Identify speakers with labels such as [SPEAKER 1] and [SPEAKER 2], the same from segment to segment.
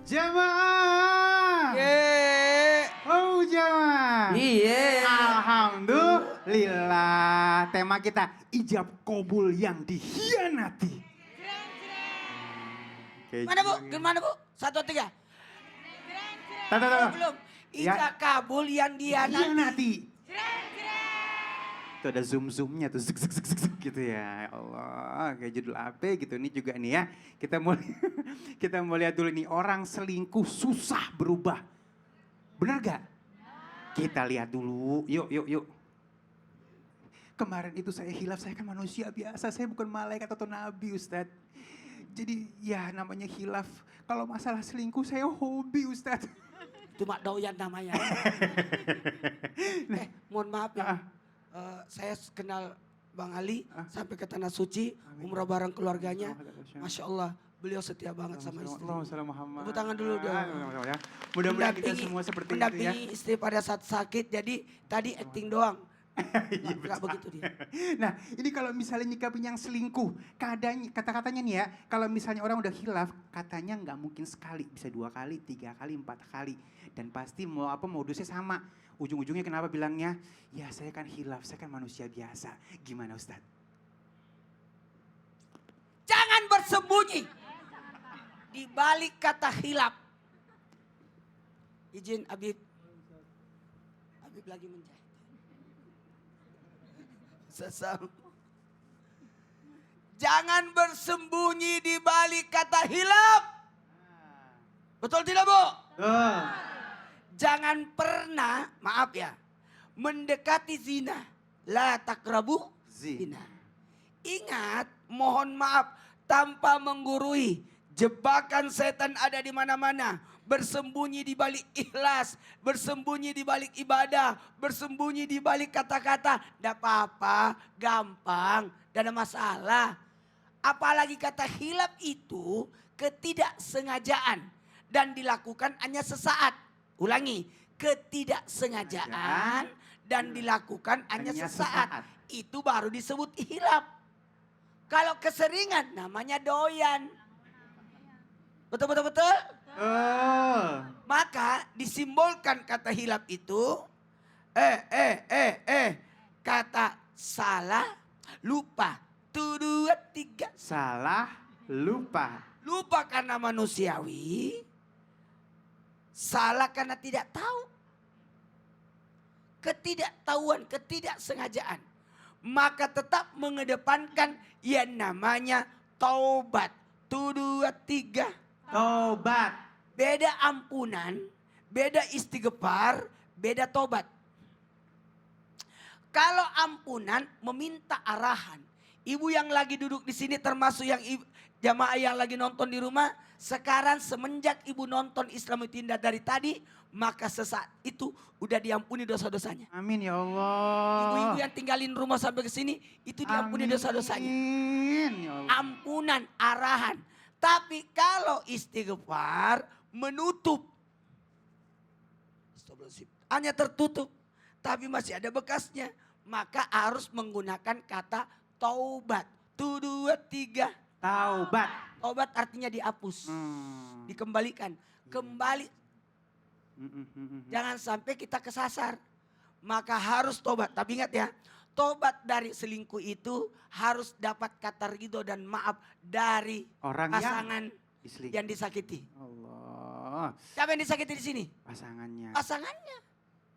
[SPEAKER 1] Jamaah. Oh jamaah.
[SPEAKER 2] Iya.
[SPEAKER 1] Alhamdulillah. Tema kita ijab kabul yang dikhianati.
[SPEAKER 2] Mana Bu? Gimana Bu? 1, 2, 3. Belum. Ijab kabul yang
[SPEAKER 1] dikhianati. Itu ada zoom-zoomnya tuh zik, zik, zik, zik, zik, gitu ya. Ya Allah, kayak judul apa gitu nih juga nih ya. Kita mau lihat dulu nih orang selingkuh susah berubah. Benar gak? Kita lihat dulu, yuk. Kemarin itu saya hilaf, saya kan manusia biasa, saya bukan malaikat atau nabi Ustadz. Jadi ya namanya hilaf, kalau masalah selingkuh saya hobi Ustadz.
[SPEAKER 2] Cuma doyan namanya. Mohon maaf ya. Saya kenal Bang Ali sampai ke Tanah Suci, umrah bareng keluarganya. Masya Allah, beliau setia banget sama istri. Tepuk tangan dulu dong.
[SPEAKER 1] Mudah-mudahan kita semua seperti itu ya.
[SPEAKER 2] Mendampingi istri pada saat sakit, jadi tadi acting doang. Enggak begitu dia.
[SPEAKER 1] Nah ini kalau misalnya nyikapin yang selingkuh, kata-katanya nih ya, kalau misalnya orang udah hilaf, katanya nggak mungkin sekali, bisa 2 kali, 3 kali, 4 kali. Dan pasti modusnya sama. Ujung-ujungnya kenapa bilangnya, ya saya kan hilaf, saya kan manusia biasa. Gimana Ustadz?
[SPEAKER 2] Jangan bersembunyi di balik kata hilaf. Izin Habib lagi menjahit. Sesam. Jangan bersembunyi di balik kata hilaf. Betul tidak Bu? Jangan pernah, maaf ya, mendekati zina. La takrabu zina. Ingat, mohon maaf, tanpa menggurui. Jebakan setan ada di mana-mana. Bersembunyi di balik ikhlas, bersembunyi di balik ibadah, bersembunyi di balik kata-kata. Tidak apa-apa, gampang, tidak ada masalah. Apalagi kata hilaf itu ketidaksengajaan dan dilakukan hanya sesaat. Ulangi, ketidaksengajaan dan dilakukan hanya sesaat. Itu baru disebut hilaf. Kalau keseringan namanya doyan. Betul? Maka disimbolkan kata hilaf itu. Kata salah, lupa. 1, 2, 3.
[SPEAKER 1] Salah, lupa.
[SPEAKER 2] Lupa karena manusiawi. Salah karena tidak tahu. Ketidaktahuan, ketidaksengajaan. Maka tetap mengedepankan yang namanya taubat. 1, 2, 3.
[SPEAKER 1] Taubat.
[SPEAKER 2] Beda ampunan, beda istighfar, beda tobat. Kalau ampunan meminta arahan. Ibu yang lagi duduk di sini termasuk yang jamaah yang lagi nonton di rumah. Sekarang semenjak ibu nonton Islam itu Indah dari tadi, maka sesaat itu udah diampuni dosa-dosanya.
[SPEAKER 1] Amin ya Allah.
[SPEAKER 2] Ibu-ibu yang tinggalin rumah sampai ke sini, itu diampuni dosa-dosanya.
[SPEAKER 1] Ya Allah.
[SPEAKER 2] Ampunan, arahan. Tapi kalau istighfar menutup. Hanya tertutup, tapi masih ada bekasnya. Maka harus menggunakan kata taubat. 1, 2, 3.
[SPEAKER 1] Taubat.
[SPEAKER 2] Taubat artinya dihapus, dikembalikan, kembali. Jangan sampai kita kesasar. Maka harus tobat. Tapi ingat ya, tobat dari selingkuh itu harus dapat kata ridho dan maaf dari
[SPEAKER 1] orang
[SPEAKER 2] pasangan yang disakiti.
[SPEAKER 1] Allah.
[SPEAKER 2] Siapa yang disakiti di sini?
[SPEAKER 1] Pasangannya.
[SPEAKER 2] Pasangannya.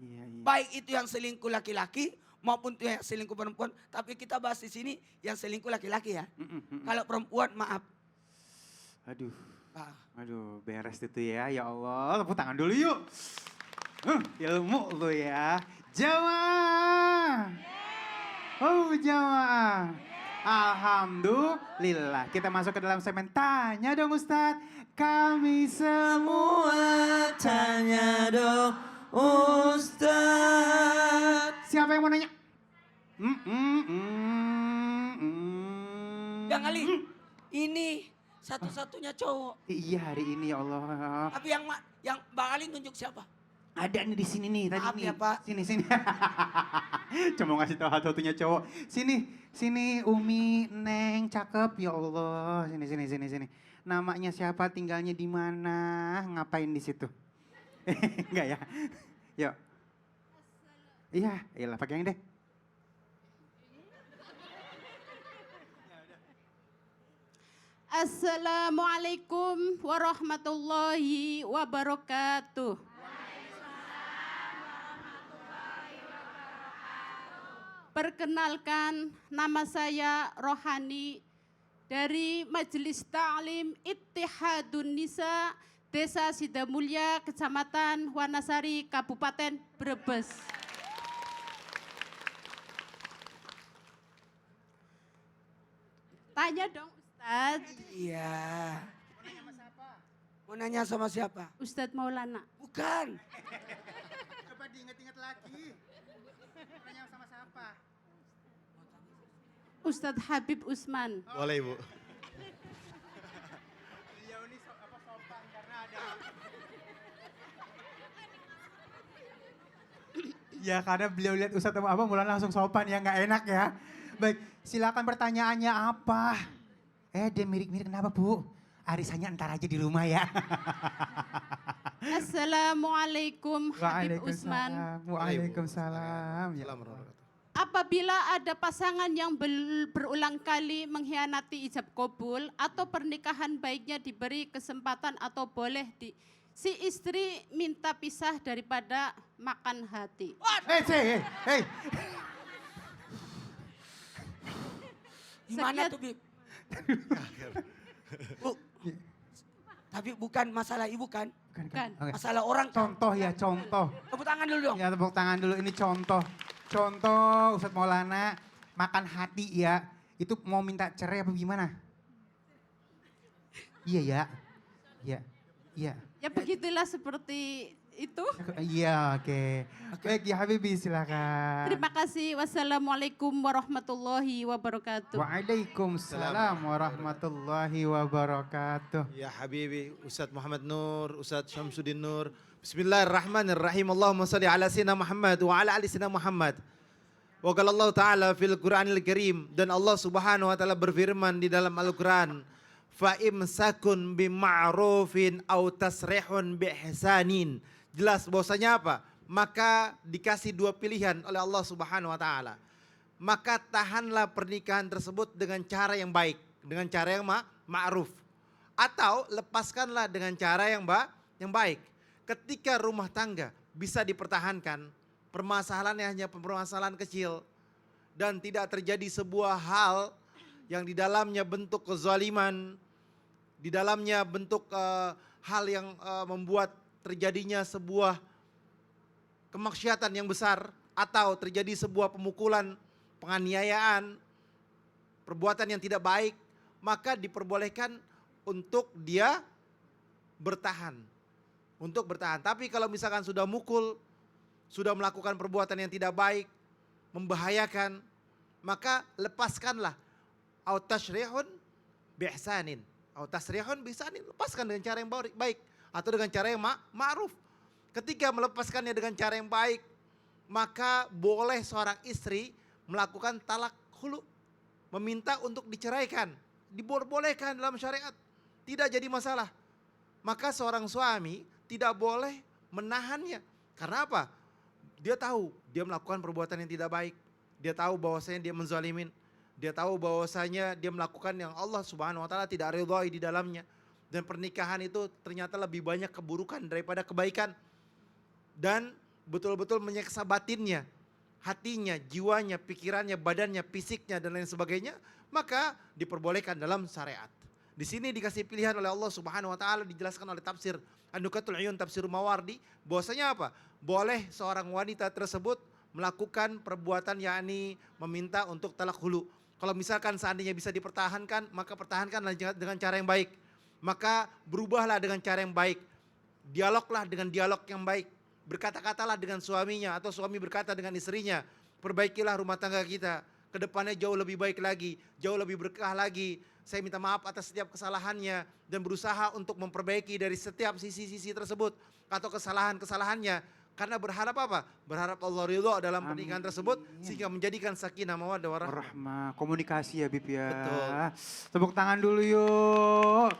[SPEAKER 1] Iya.
[SPEAKER 2] Baik itu yang selingkuh laki-laki maupun itu yang selingkuh perempuan. Tapi kita bahas di sini yang selingkuh laki-laki ya. Kalau perempuan maaf.
[SPEAKER 1] Aduh, beres itu ya. Ya Allah, tepuk tangan dulu yuk. Ilmu lu ya. Jamaah. Oh jamaah. Alhamdulillah. Kita masuk ke dalam segmen tanya dong Ustadz. Kami semua tanya dong Ustadz. Siapa yang mau nanya?
[SPEAKER 2] Bang Ali, ini satu-satunya cowok.
[SPEAKER 1] Iya hari ini ya Allah.
[SPEAKER 2] Tapi yang Bang Ali nunjuk siapa?
[SPEAKER 1] Ada nih di sini nih tadi
[SPEAKER 2] Maaf
[SPEAKER 1] nih.
[SPEAKER 2] ya, Pak.
[SPEAKER 1] Sini. Cuma ngasih tahu satu-satunya cowok. Sini, Sini Umi, Neng, cakep ya Allah. Sini sini sini sini. Namanya siapa? Tinggalnya di mana? Ngapain di situ? Enggak ya? Yuk. Iya, iyalah pakai yang deh.
[SPEAKER 3] Assalamualaikum warahmatullahi wabarakatuh. Perkenalkan, nama saya Rohani dari Majelis Ta'lim Ittihadun Nisa Desa Sidamulya, Kecamatan Wanasari, Kabupaten Brebes. Tanya dong Ustadz.
[SPEAKER 2] Iya. Mau nanya sama siapa?
[SPEAKER 3] Ustadz Maulana.
[SPEAKER 2] Bukan.
[SPEAKER 1] Coba diingat-ingat lagi. Tanya sama siapa?
[SPEAKER 3] Ustadz Habib Usman.
[SPEAKER 4] Boleh Ibu.
[SPEAKER 1] Beliau ini sopan karena ada. Ya karena beliau lihat Ustadz sama Abang mulai langsung sopan ya, nggak enak ya. Baik, silakan pertanyaannya apa? Dia mirip-mirip kenapa Bu? Arisannya entar aja di rumah ya.
[SPEAKER 3] Assalamualaikum Habib Usman.
[SPEAKER 1] Waalaikumsalam. Ya.
[SPEAKER 4] Assalamualaikum.
[SPEAKER 3] Apabila ada pasangan yang berulang kali mengkhianati ijab kabul atau pernikahan baiknya diberi kesempatan atau boleh si istri minta pisah daripada makan hati.
[SPEAKER 1] Hei.
[SPEAKER 2] Gimana tuh, Bib? Bu, tapi bukan masalah ibu kan?
[SPEAKER 3] Bukan.
[SPEAKER 1] Oke.
[SPEAKER 2] Masalah orang kan?
[SPEAKER 1] Contoh ya, contoh.
[SPEAKER 2] Tepuk tangan dulu dong.
[SPEAKER 1] Ya tepuk tangan dulu, ini contoh. Contoh Ustadz Maulana makan hati ya. Itu mau minta cerai apa gimana? Iya ya. Iya.
[SPEAKER 3] Ya begitulah seperti itu.
[SPEAKER 1] Iya, oke. Baik ya Habibie silakan.
[SPEAKER 3] Terima kasih. Wassalamualaikum warahmatullahi wabarakatuh.
[SPEAKER 1] Waalaikumsalam warahmatullahi wabarakatuh.
[SPEAKER 4] Ya Habibi, Ustadz Muhammad Nur, Ustadz Syamsuddin Nur. Bismillahirrahmanirrahim. Allahumma salli ala sayyidina Muhammad wa ala ali sayyidina Muhammad. Wa qala Allah Ta'ala fil Qur'anil Karim. Dan Allah Subhanahu wa Ta'ala berfirman di dalam Al-Quran. Fa imsakun bima'rufin aw tasrihun biihsanin. Jelas bahwasanya apa? Maka dikasih dua pilihan oleh Allah Subhanahu wa Ta'ala. Maka tahanlah pernikahan tersebut dengan cara yang baik, dengan cara yang ma'ruf. Atau lepaskanlah dengan cara yang baik. Ketika rumah tangga bisa dipertahankan, permasalahannya hanya permasalahan kecil dan tidak terjadi sebuah hal yang di dalamnya bentuk kezaliman, di dalamnya bentuk hal yang membuat terjadinya sebuah kemaksiatan yang besar atau terjadi sebuah pemukulan, penganiayaan, perbuatan yang tidak baik, maka diperbolehkan untuk dia bertahan. Untuk bertahan. Tapi kalau misalkan sudah mukul, sudah melakukan perbuatan yang tidak baik, membahayakan, maka lepaskanlah. Au tasrihun biihsanin. Au tasrihun biihsanin. Lepaskan dengan cara yang baik. Atau dengan cara yang ma'ruf. Ketika melepaskannya dengan cara yang baik, maka boleh seorang istri melakukan talak khulu. Meminta untuk diceraikan. Dibolehkan dalam syariat. Tidak jadi masalah. Maka seorang suami tidak boleh menahannya. Karena apa? Dia tahu dia melakukan perbuatan yang tidak baik. Dia tahu bahwasanya dia menzalimin. Dia tahu bahwasanya dia melakukan yang Allah Subhanahu wa Ta'ala tidak ridhoi di dalamnya. Dan pernikahan itu ternyata lebih banyak keburukan daripada kebaikan. Dan betul-betul menyiksa batinnya, hatinya, jiwanya, pikirannya, badannya, fisiknya dan lain sebagainya. Maka diperbolehkan dalam syariat. Di sini dikasih pilihan oleh Allah Subhanahu wa Ta'ala, dijelaskan oleh tafsir An-Nukatul Uyun Tafsir Mawardi, bahwasanya apa? Boleh seorang wanita tersebut melakukan perbuatan yakni meminta untuk talak hulu. Kalau misalkan seandainya bisa dipertahankan, maka pertahankanlah dengan cara yang baik. Maka berubahlah dengan cara yang baik. Dialoglah dengan dialog yang baik. Berkata-katalah dengan suaminya atau suami berkata dengan istrinya, perbaikilah rumah tangga kita. Kedepannya jauh lebih baik lagi, jauh lebih berkah lagi. Saya minta maaf atas setiap kesalahannya dan berusaha untuk memperbaiki dari setiap sisi-sisi tersebut atau kesalahan-kesalahannya. Karena berharap apa? Berharap Allah ridho dalam pernikahan tersebut sehingga menjadikan sakinah mawaddah warahmah.
[SPEAKER 1] Rahmah, komunikasi ya Bib ya.
[SPEAKER 4] Betul.
[SPEAKER 1] Tepuk tangan dulu yuk.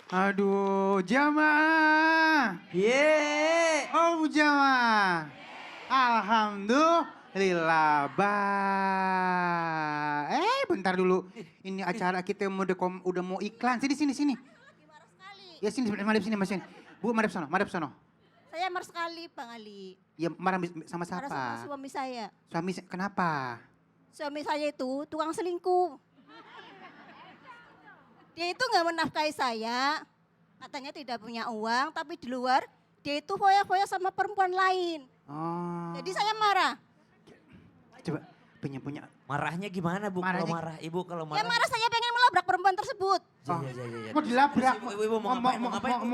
[SPEAKER 1] Aduh, jamaah.
[SPEAKER 2] Ye.
[SPEAKER 1] Oh jamaah. Alhamdulillah. Bentar dulu. Ini acara kita udah mau iklan. Sini. Ya sini, madep sini Mas. Bu, madep sono.
[SPEAKER 5] Saya marah sekali Bang Ali.
[SPEAKER 1] Ya marah sama
[SPEAKER 5] Marah sama
[SPEAKER 1] siapa?
[SPEAKER 5] suami saya.
[SPEAKER 1] Kenapa?
[SPEAKER 5] Suami saya itu tukang selingkuh. Dia itu nggak menafkahi saya. Katanya tidak punya uang, tapi di luar dia itu foya-foya sama perempuan lain.
[SPEAKER 1] Oh.
[SPEAKER 5] Jadi saya marah.
[SPEAKER 1] Coba punya.
[SPEAKER 6] Marahnya gimana Bu kalau
[SPEAKER 1] Marahnya-
[SPEAKER 6] marah? Ibu kalau
[SPEAKER 5] Ya
[SPEAKER 6] marah?
[SPEAKER 5] marah, saya pengen melabrak perempuan tersebut.
[SPEAKER 1] Oh.
[SPEAKER 6] Ya.
[SPEAKER 1] Mau dilabrak.
[SPEAKER 6] Ibu mau ngapain? Mau ngapain, Bu?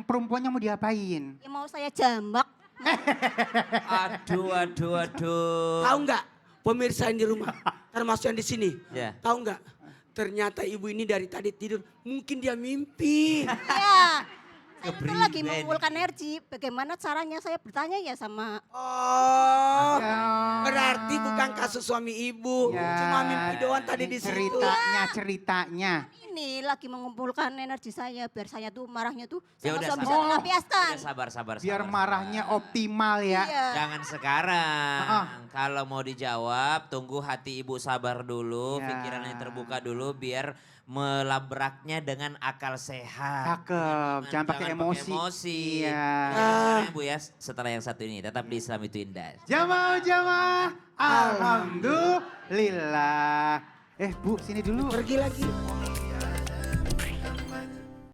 [SPEAKER 1] Perempuannya mau diapain?
[SPEAKER 5] Ya mau saya jambak.
[SPEAKER 6] Aduh.
[SPEAKER 2] Tahu nggak pemirsa yang di rumah, termasuk yang di sini?
[SPEAKER 6] Ya.
[SPEAKER 2] Tahu nggak? Ternyata ibu ini dari tadi tidur, mungkin dia mimpi.
[SPEAKER 5] Ya. Saya itu
[SPEAKER 6] Kepriben.
[SPEAKER 5] lagi mengumpulkan energi. Bagaimana caranya saya bertanya ya sama
[SPEAKER 2] Oh,
[SPEAKER 1] Ya.
[SPEAKER 2] berarti bukan kasus suami ibu,
[SPEAKER 1] Ya.
[SPEAKER 2] cuma mimpi doang tadi di situ.
[SPEAKER 1] Ceritanya.
[SPEAKER 5] ini lagi mengumpulkan energi saya biar saya tuh marahnya tuh
[SPEAKER 6] Ya
[SPEAKER 5] sama
[SPEAKER 6] udah,
[SPEAKER 5] suami
[SPEAKER 6] sabar.
[SPEAKER 5] saya melampiaskan.
[SPEAKER 6] Udah sabar.
[SPEAKER 1] Biar marahnya optimal ya.
[SPEAKER 5] Iya.
[SPEAKER 6] Jangan sekarang.
[SPEAKER 1] Ah.
[SPEAKER 6] Kalau mau dijawab, tunggu hati ibu sabar dulu,
[SPEAKER 1] Ya.
[SPEAKER 6] pikirannya terbuka dulu biar melabraknya dengan akal sehat.
[SPEAKER 1] Cakep, jangan pakai emosi. Iya.
[SPEAKER 6] Caranya, Bu ya, setelah yang satu ini tetap di Islam itu indah.
[SPEAKER 1] Jamaah. Alhamdulillah. Bu, sini dulu.
[SPEAKER 2] Pergi lagi.